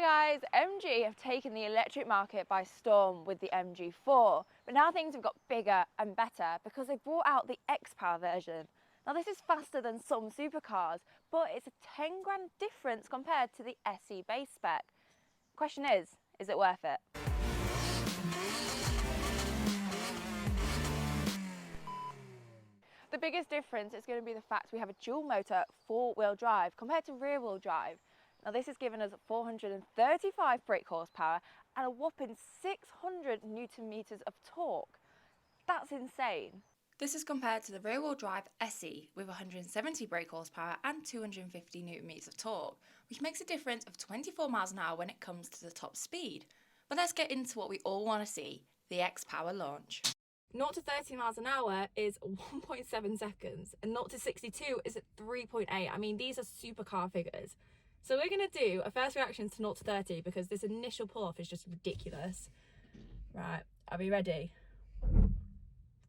Hi guys, MG have taken the electric market by storm with the MG4, but now things have got bigger and better because they've brought out the XPower version. Now this is faster than some supercars, but it's a 10 grand difference compared to the SE base spec. Question is it worth it? The biggest difference is going to be the fact we have a dual motor 4-wheel drive compared to rear-wheel drive. Now this has given us 435 brake horsepower and a whopping 600 newton meters of torque. That's insane. This is compared to the rear-wheel drive SE with 170 brake horsepower and 250 newton meters of torque, which makes a difference of 24 miles an hour when it comes to the top speed. But let's get into what we all want to see, the XPower launch. 0 to 30 miles an hour is 1.7 seconds and 0 to 62 is at 3.8. I mean, these are supercar figures. So we're going to do a first reactions to 0 to 30 because this initial pull-off is just ridiculous. Right, are we ready?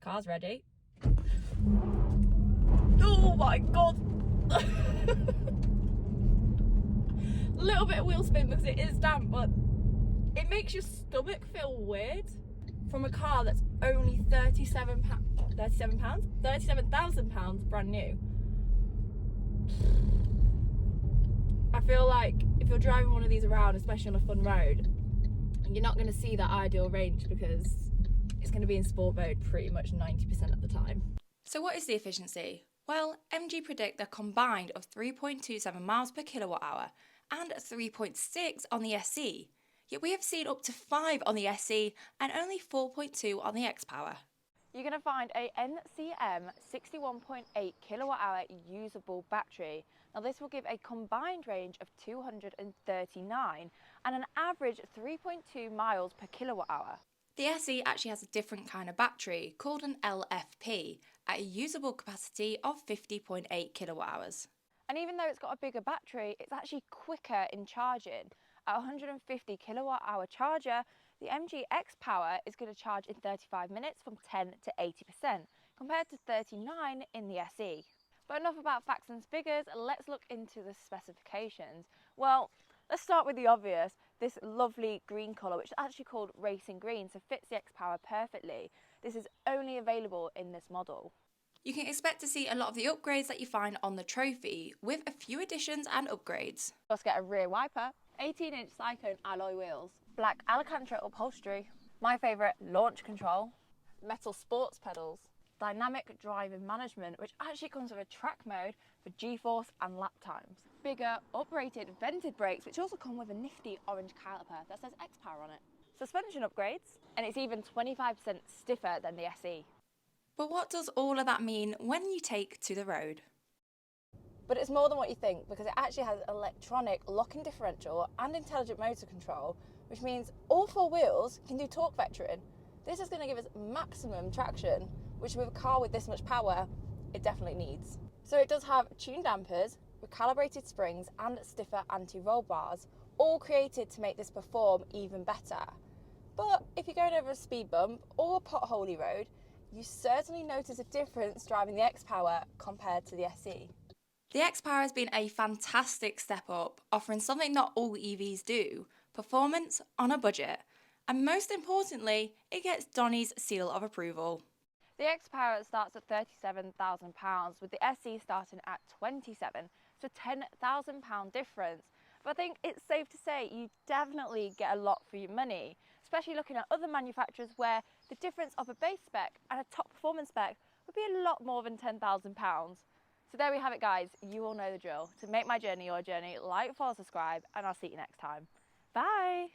Car's ready. Oh my god! A little bit of wheel spin because it is damp, but it makes your stomach feel weird. From a car that's only £37,000 brand new. I feel like if you're driving one of these around, especially on a fun road, you're not going to see that ideal range because it's going to be in sport mode pretty much 90% of the time. So what is the efficiency? Well, MG predict a combined of 3.27 miles per kilowatt hour and 3.6 on the SE. Yet we have seen up to 5 on the SE and only 4.2 on the XPower. You're going to find a NCM 61.8 kilowatt hour usable battery. Now this will give a combined range of 239 and an average 3.2 miles per kilowatt hour. The SE actually has a different kind of battery called an LFP at a usable capacity of 50.8 kilowatt hours. And even though it's got a bigger battery, it's actually quicker in charging. At 150 kilowatt hour charger, the MG XPower is going to charge in 35 minutes from 10 to 80% compared to 39 in the SE. But enough about facts and figures, let's look into the specifications. Well, let's start with the obvious, this lovely green colour, which is actually called racing green, so fits the XPower perfectly. This is only available in this model. You can expect to see a lot of the upgrades that you find on the Trophy, with a few additions and upgrades. Let's get a rear wiper, 18-inch Cyclone alloy wheels, black Alcantara upholstery, my favourite launch control, metal sports pedals, dynamic driving management, which actually comes with a track mode for G-force and lap times, bigger uprated vented brakes, which also come with a nifty orange caliper that says XPower on it, suspension upgrades, and it's even 25% stiffer than the SE. But what does all of that mean when you take to the road? But it's more than what you think because it actually has electronic locking differential and intelligent motor control, which means all 4 wheels can do torque vectoring. This is going to give us maximum traction, which with a car with this much power, it definitely needs. So it does have tuned dampers, recalibrated springs and stiffer anti-roll bars, all created to make this perform even better. But if you're going over a speed bump or a potholey road, you certainly notice a difference driving the XPower compared to the SE. The XPower has been a fantastic step up, offering something not all EVs do, performance on a budget. And most importantly, it gets Donnie's seal of approval. The XPower starts at £37,000 with the SE starting at 27, so £10,000 difference. But I think it's safe to say you definitely get a lot for your money, especially looking at other manufacturers where the difference of a base spec and a top performance spec would be a lot more than £10,000. So there we have it guys, you all know the drill. To make my journey your journey, like, follow, subscribe, and I'll see you next time. Bye!